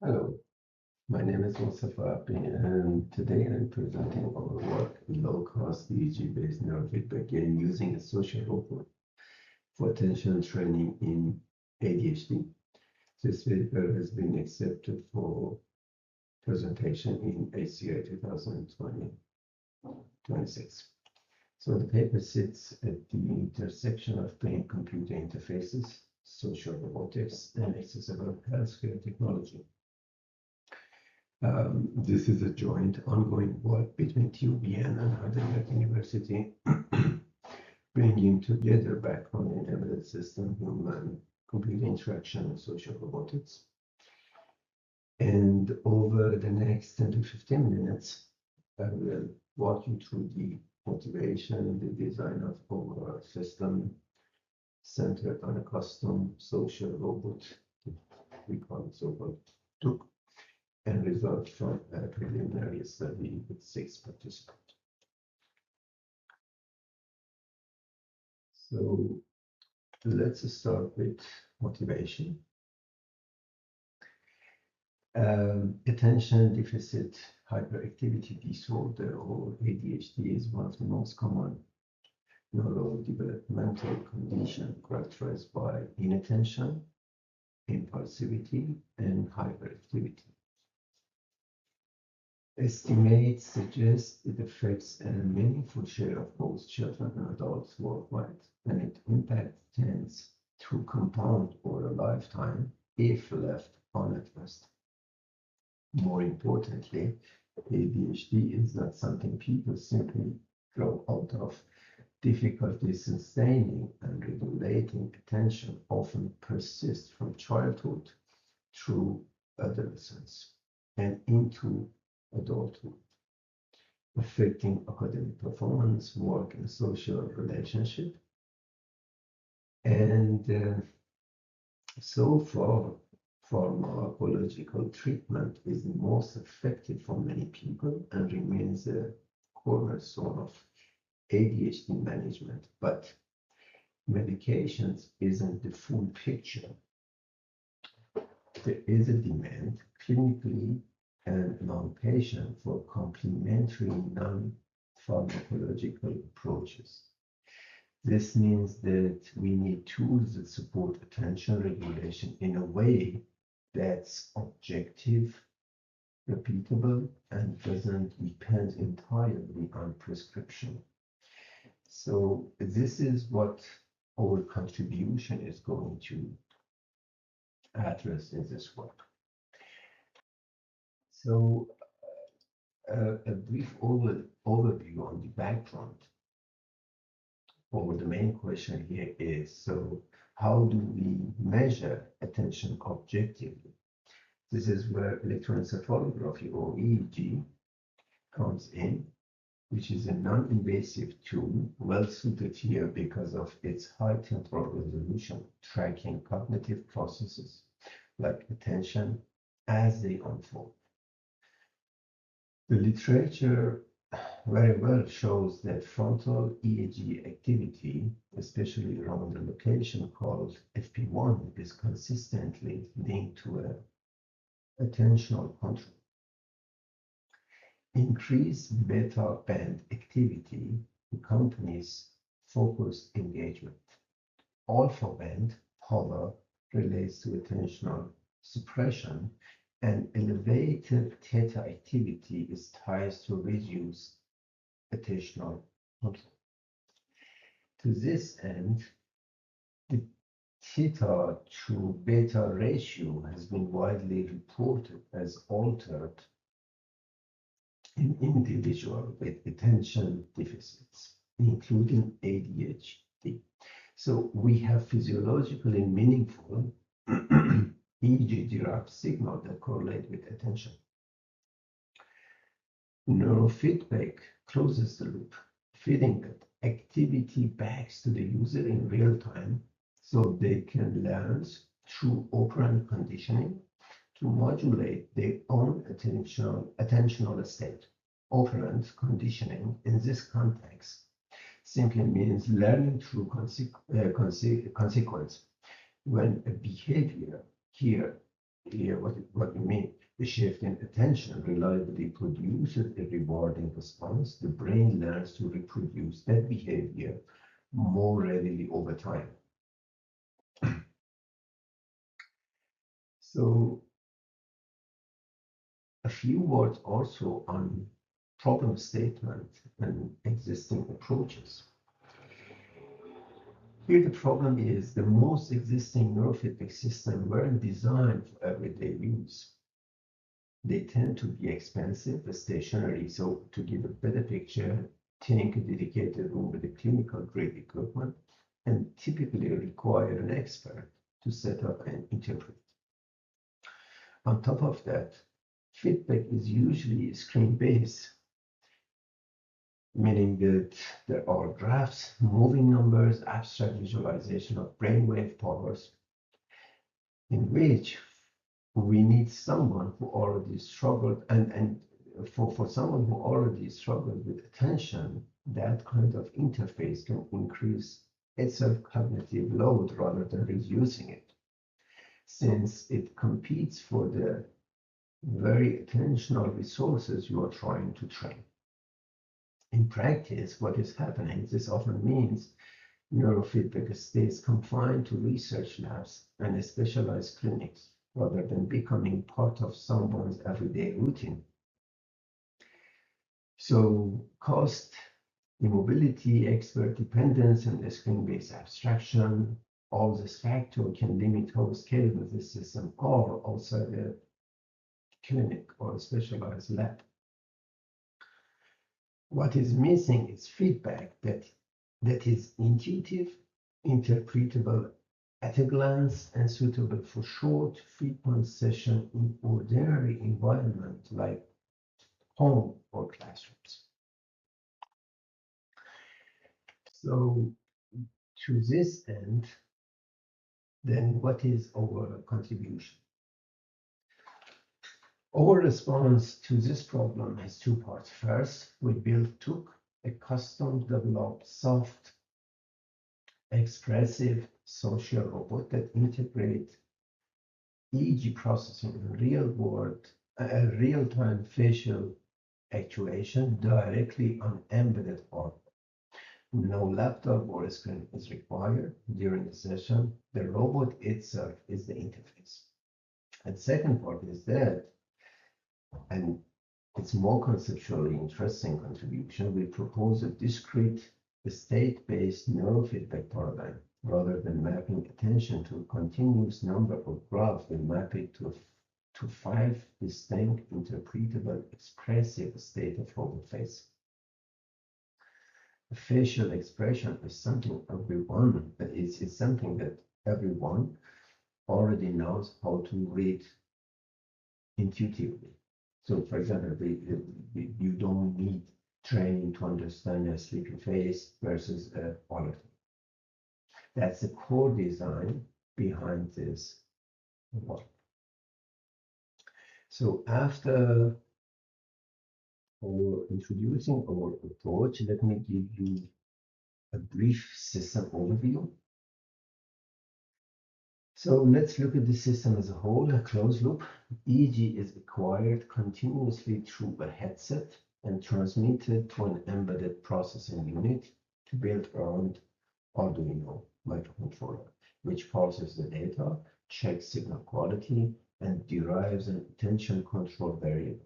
Hello, my name is Mustafa Abdi, and today I'm presenting our work in low-cost EEG-based neurofeedback and using a social robot for attention training in ADHD. This paper has been accepted for presentation in HCII 2026. So the paper sits at the intersection of brain-computer interfaces, social robotics, and accessible healthcare technology. This is a joint ongoing work between TUBN and Heidelberg University, bringing together background in embedded system, human computer interaction, and social robotics. And over the next 10 to 15 minutes, I will walk you through the motivation, the design of our system centered on a custom social robot, we call it so-called TUC, and results from a preliminary study with 6 participants. So let's start with motivation. Attention deficit hyperactivity disorder, or ADHD, is one of the most common neurodevelopmental conditions characterized by inattention, impulsivity, and hyperactivity. Estimates suggest it affects a meaningful share of both children and adults worldwide, and its impact tends to compound over a lifetime if left unaddressed. More importantly, ADHD is not something people simply grow out of. Difficulty sustaining and regulating attention often persists from childhood through adolescence and into adulthood, affecting academic performance, work, and social relationship. And so far, pharmacological treatment is the most effective for many people and remains a cornerstone of ADHD management. But medications isn't the full picture. There is a demand clinically and among patients for complementary non-pharmacological approaches. This means that we need tools that support attention regulation in a way that's objective, repeatable, and doesn't depend entirely on prescription. So this is what our contribution is going to address in this work. So a brief overview on the background, or the main question here is, so how do we measure attention objectively? This is where electroencephalography, or EEG, comes in, which is a non-invasive tool well suited here because of its high temporal resolution, tracking cognitive processes like attention as they unfold. The literature very well shows that frontal EEG activity, especially around the location called FP1, is consistently linked to attentional control. Increased beta band activity accompanies focused engagement. Alpha band power relates to attentional suppression, and elevated theta activity is tied to reduced attentional control. To this end, the theta to beta ratio has been widely reported as altered in individuals with attention deficits, including ADHD. So we have physiologically meaningful EEG-derived signal that correlate with attention. Neurofeedback closes the loop, feeding that activity back to the user in real time so they can learn through operant conditioning to modulate their own attentional state. Operant conditioning in this context simply means learning through consequence. When a behavior here here what you mean. The shift in attention reliably produces a rewarding response. The brain learns to reproduce that behavior more readily over time. So a few words also on problem statement and existing approaches. Here the problem is the most existing neurofeedback systems weren't designed for everyday use. They tend to be expensive, stationary. So to give a better picture, think a dedicated room with a clinical grade equipment and typically require an expert to set up and interpret. On top of that, feedback is usually screen-based, meaning that there are graphs, moving numbers, abstract visualization of brainwave powers, in which we need someone who already struggled, and for someone who already struggled with attention, that kind of interface can increase itself cognitive load rather than reducing it, since it competes for the very attentional resources you are trying to train. In practice, what is happening, this often means neurofeedback stays confined to research labs and specialized clinics rather than becoming part of someone's everyday routine. So cost, immobility, expert dependence, and screen-based abstraction, all this factor can limit how scalable the system are outside a clinic or a specialized lab. What is missing is feedback that is intuitive, interpretable at a glance, and suitable for short, frequent sessions in ordinary environment like home or classrooms. So to this end, then what is our contribution? Our response to this problem has two parts. First, we took a custom developed soft, expressive social robot that integrates EEG processing in real-time facial actuation directly on embedded hardware. No laptop or screen is required during the session. The robot itself is the interface. And second part is that, and it's more conceptually interesting contribution, we propose a discrete state-based neurofeedback paradigm. Rather than mapping attention to a continuous number of graphs, we map it to 5 distinct, interpretable, expressive states of robot face. The facial expression is something it's something that everyone already knows how to read intuitively. So, for example, you don't need training to understand a sleepy face versus a alert. That's the core design behind this work. So after introducing our approach, let me give you a brief system overview. So let's look at the system as a whole, a closed loop. EEG is acquired continuously through a headset and transmitted to an embedded processing unit built around Arduino microcontroller, which parses the data, checks signal quality, and derives an attention control variable.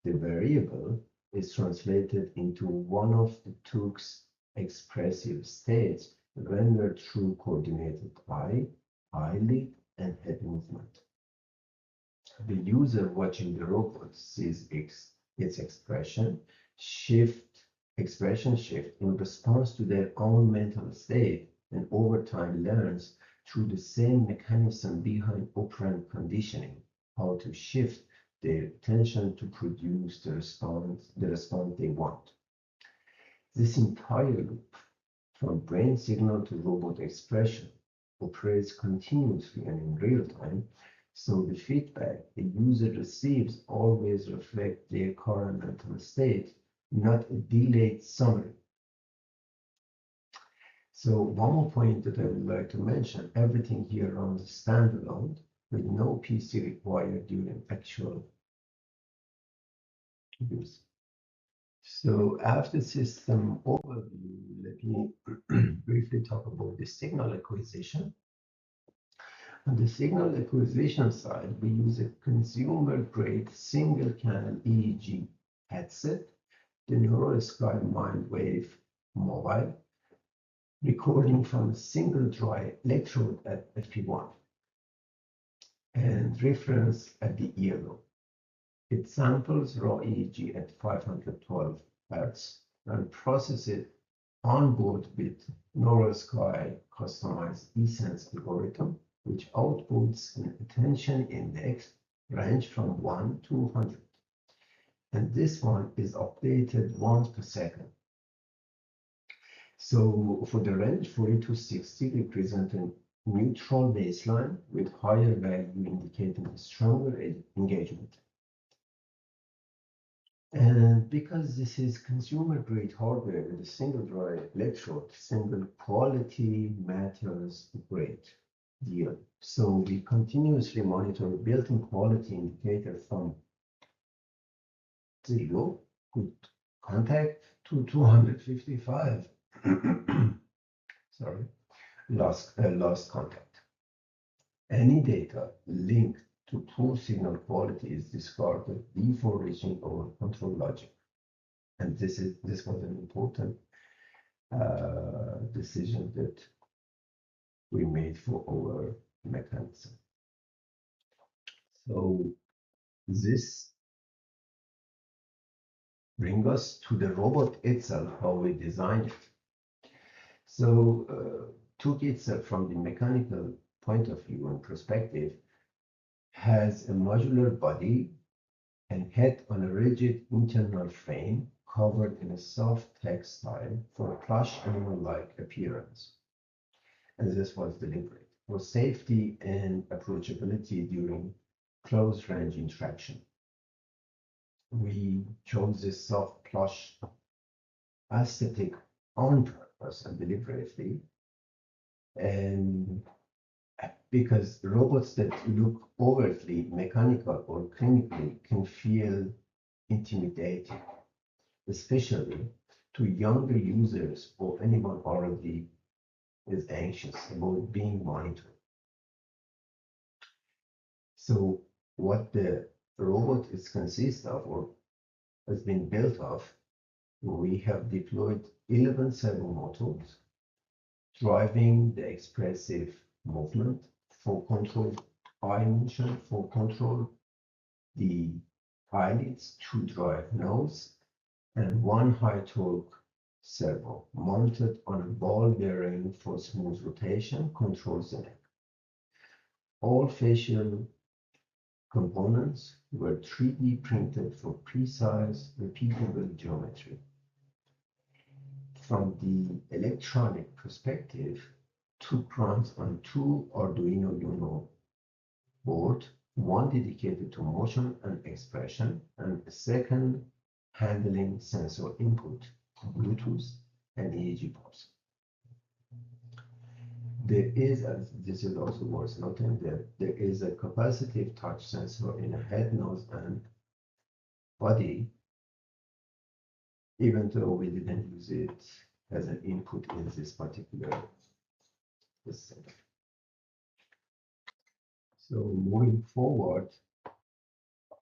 The variable is translated into one of the TOOC's expressive states rendered through coordinated eye, eyelid, and head movement. The user watching the robot sees its expression shift in response to their own mental state, and over time learns through the same mechanism behind operant conditioning how to shift their attention to produce the response they want. This entire loop, from brain signal to robot expression, operates continuously and in real time, so the feedback the user receives always reflects their current mental state, not a delayed summary. So one more point that I would like to mention, everything here runs standalone. with no PC required during actual use. So after system overview, let me briefly talk about the signal acquisition. On the signal acquisition side, we use a consumer-grade single-channel EEG headset, the NeuroSky MindWave Mobile, recording from a single dry electrode at FP1 and reference at the earlobe. It samples raw EEG at 512 Hz and processes it on board with NeuroSky customized eSense algorithm, which outputs an attention index range from 1 to 100. And this one is updated once per second. So for the range 40 to 60, represent a neutral baseline with higher value indicating stronger engagement. And because this is consumer-grade hardware with a single dry electrode, single quality matters a great deal. So we continuously monitor built-in quality indicator from 0, good contact, to 255, sorry, lost contact. Any data linked to poor signal quality is discarded before reaching our control logic. And this was an important decision that we made for our mechanism. So this brings us to the robot itself, how we designed it. So took itself from the mechanical point of view and perspective, has a modular body and head on a rigid internal frame covered in a soft textile for a plush animal-like appearance. And this was deliberate for safety and approachability during close-range interaction. We chose this soft plush aesthetic on purpose and deliberately, and because robots that look overtly mechanical or clinically can feel intimidating, especially to younger users or anyone already is anxious about being monitored. So what the robot is consist of or has been built of, we have deployed 11 servo motors driving the expressive movement for control, eye motion for control, the eyelids to drive nose, and one high torque servo mounted on a ball bearing for smooth rotation controls the neck. All facial components were 3D printed for precise, repeatable geometry. From the electronic perspective, took runs on 2 Arduino Uno board, one dedicated to motion and expression, and a second handling sensor input, Bluetooth, and EEG pulse. There is, as this is also worth noting, that there is a capacitive touch sensor in a head, nose, and body, even though we didn't use it as an input in this particular setup. So moving forward,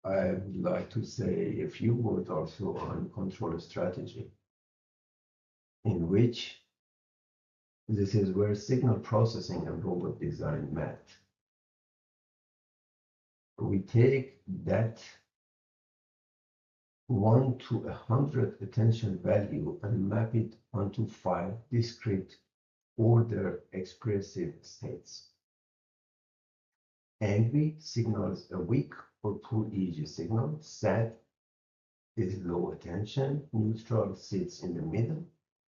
I would like to say a few words also on control strategy, in which this is where signal processing and robot design met. We take that 1 to 100 attention value and map it onto 5 discrete order expressive states. Angry signals a weak or poor EEG signal. Sad is low attention. Neutral sits in the middle.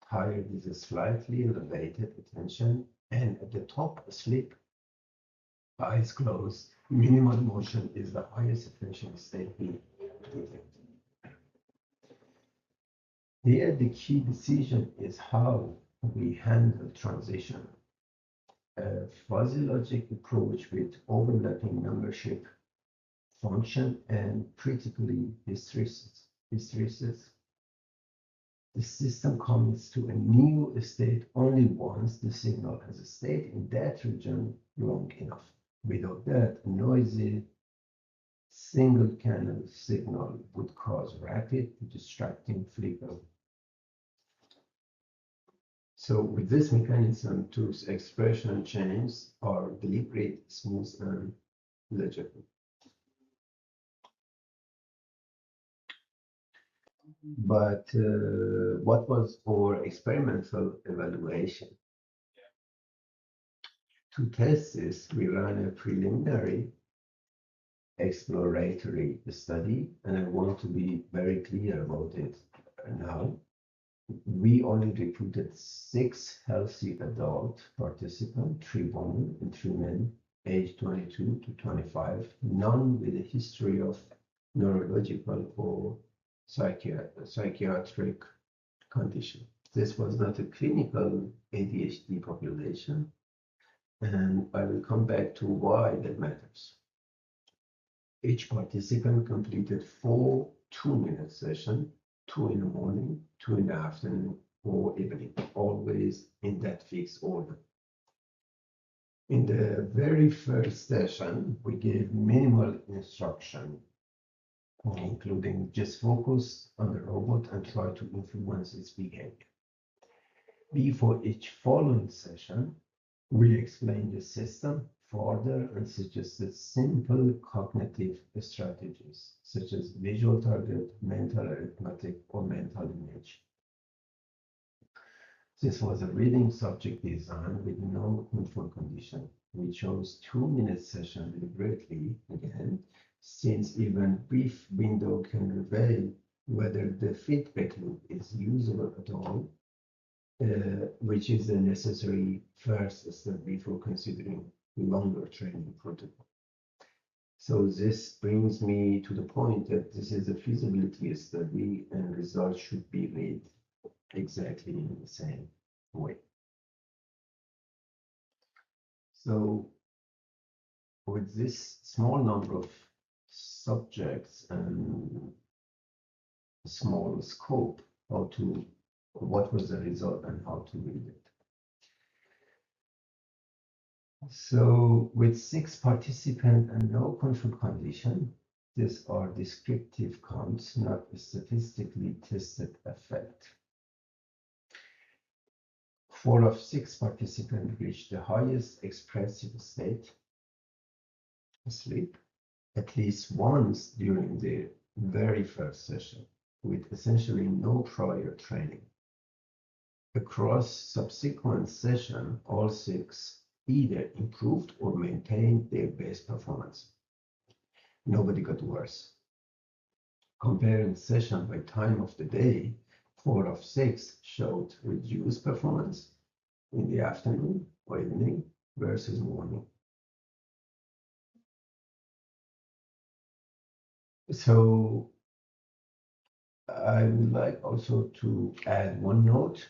Tired is a slightly elevated attention. And at the top, asleep, eyes closed. Minimal motion is the highest attention state we detect. Here, the key decision is how we handle transition a fuzzy logic approach with overlapping membership function and critically hysteresis. The system commits to a new state only once the signal has stayed in that region long enough. Without that, a noisy single channel signal would cause rapid, distracting flicker. So with this mechanism, Tugh's expression changes are deliberate, smooth, and legible. But what was our experimental evaluation? To test this, we ran a preliminary exploratory study, and I want to be very clear about it now. We only recruited 6 healthy adult participants, 3 women and 3 men, aged 22 to 25, none with a history of neurological or psychiatric condition. This was not a clinical ADHD population, and I will come back to why that matters. Each participant completed 4 2-minute sessions, 2 in the morning, 2 in the afternoon, or evening, always in that fixed order. In the very first session, we gave minimal instruction, including just focus on the robot and try to influence its behavior. Before each following session, we explained the system further and suggested simple cognitive strategies, such as visual target, mental arithmetic, or mental image. This was a reading subject design with no control condition. We chose 2-minute session deliberately, again, since even brief window can reveal whether the feedback loop is usable at all, which is a necessary first step before considering longer training protocol. So this brings me to the point that this is a feasibility study and results should be read exactly in the same way. So with this small number of subjects and small scope, what was the result and how to read it. So with 6 participants and no control condition, these are descriptive counts, not a statistically tested effect. 4 of 6 participants reached the highest expressive state, sleep, at least once during the very first session, with essentially no prior training. Across subsequent sessions, all 6 either improved or maintained their best performance. Nobody got worse. Comparing session by time of the day, 4 of 6 showed reduced performance in the afternoon or evening versus morning. So I would like also to add one note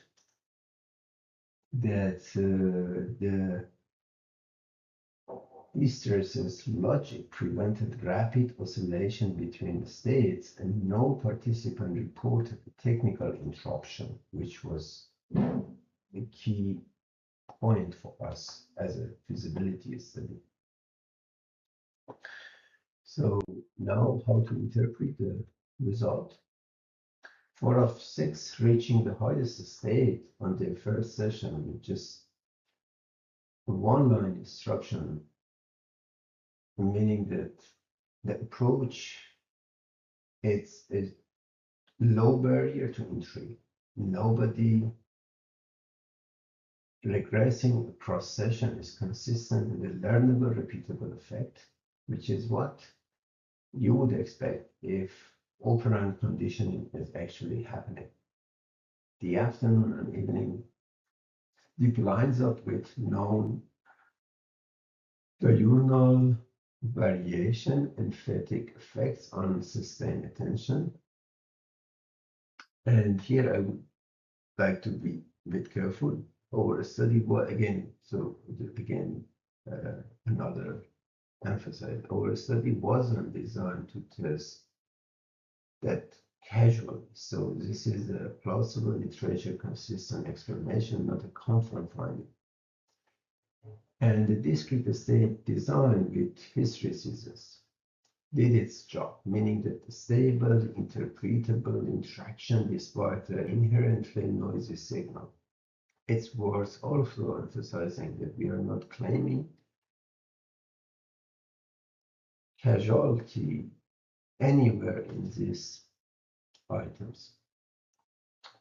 that the hysteresis logic prevented rapid oscillation between the states, and no participant reported a technical interruption, which was the key point for us as a feasibility study. So now how to interpret the result. 4 of 6 reaching the highest state on their first session with just one-line instruction, meaning that the approach is low barrier to entry. Nobody regressing across session is consistent with a learnable, repeatable effect, which is what you would expect if operant conditioning is actually happening. The afternoon and evening deep lines up with known diurnal variation and fatigue effects on sustained attention. And here I would like to be a bit careful our study was again, so again, another emphasize, our study wasn't designed to test that casually. So this is a plausible literature consistent explanation, not a confirmed finding. And the discrete state design with hysteresis did its job, meaning that the stable, interpretable interaction despite the inherently noisy signal. It's worth also emphasizing that we are not claiming causality anywhere in these items.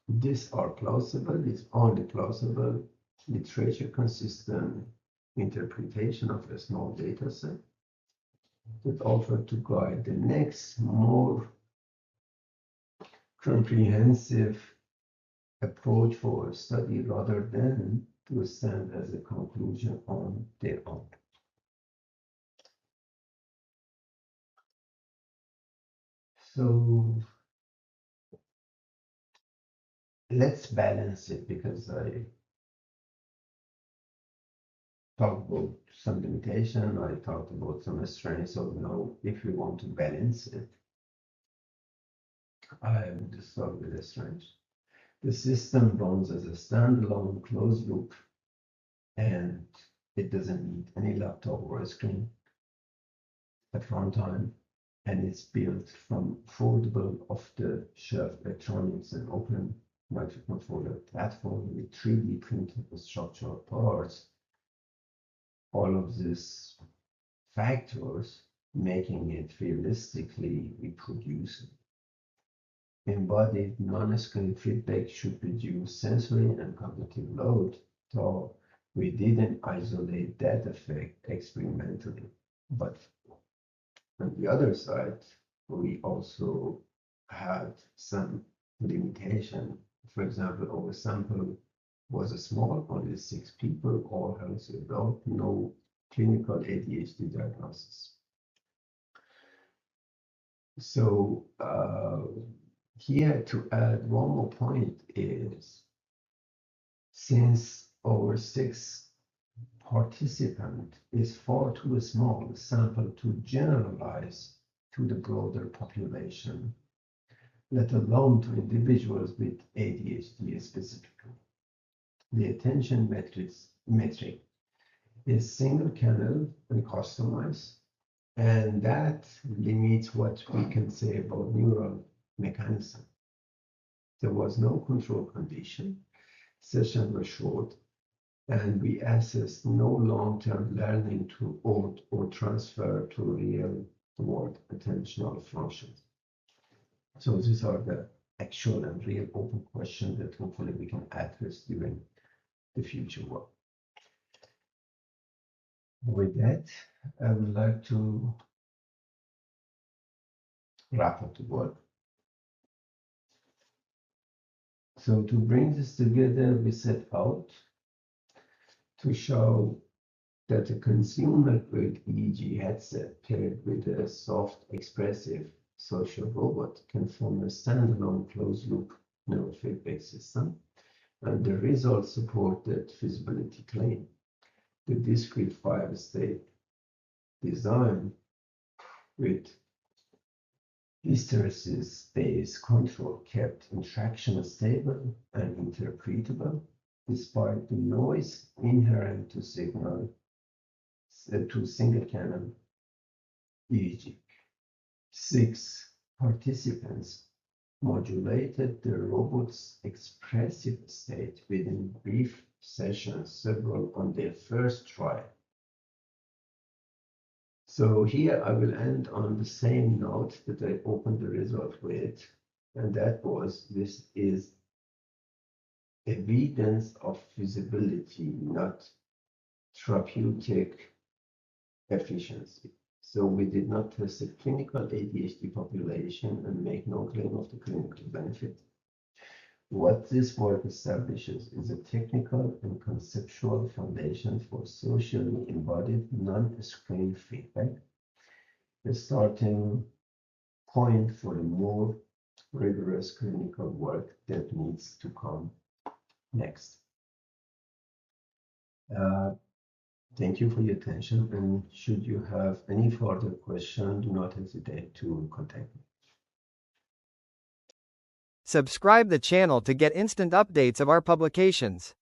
These are plausible, it's only plausible, literature consistent interpretation of a small data set that offer to guide the next more comprehensive approach for a study rather than to stand as a conclusion on their own. So let's balance it because I talked about some limitation, I talked about some strengths. So now if we want to balance it, I will start with the strengths. The system runs as a standalone closed loop and it doesn't need any laptop or a screen at runtime, and it's built from affordable off-the-shelf electronics and open microcontroller platform with 3D printed structural parts. All of these factors making it realistically reproducible. Embodied non-screen feedback should reduce sensory and cognitive load, though we didn't isolate that effect experimentally. But on the other side, we also had some limitation. For example, our sample was a small, only 6 people, all healthy adult, no clinical ADHD diagnosis. So here to add one more point is, since our 6 participant is far too small a sample to generalize to the broader population, let alone to individuals with ADHD specifically. The attention metric is single channel and customized, and that limits what we can say about neural mechanism. There was no control condition, sessions were short, and we assessed no long-term learning to or transfer to real-world attentional functions. So these are the actual and real open questions that hopefully we can address during the future work. With that, I would like to wrap up the work. So to bring this together, we set out to show that a consumer-grade EEG headset paired with a soft, expressive social robot can form a standalone closed-loop neurofeedback system, and the results support that feasibility claim. The discrete 5-state design with hysteresis-based control kept interaction stable and interpretable despite the noise inherent to single channel EEG. 6 participants modulated the robot's expressive state within brief sessions, several on their first try. So here I will end on the same note that I opened the result with, and that was, this is evidence of feasibility, not therapeutic efficiency. So we did not test a clinical ADHD population and make no claim of the clinical benefit. What this work establishes is a technical and conceptual foundation for socially embodied non-screen feedback, the starting point for a more rigorous clinical work that needs to come next. Thank you for your attention, and should you have any further question, do not hesitate to contact me. Subscribe the channel to get instant updates of our publications.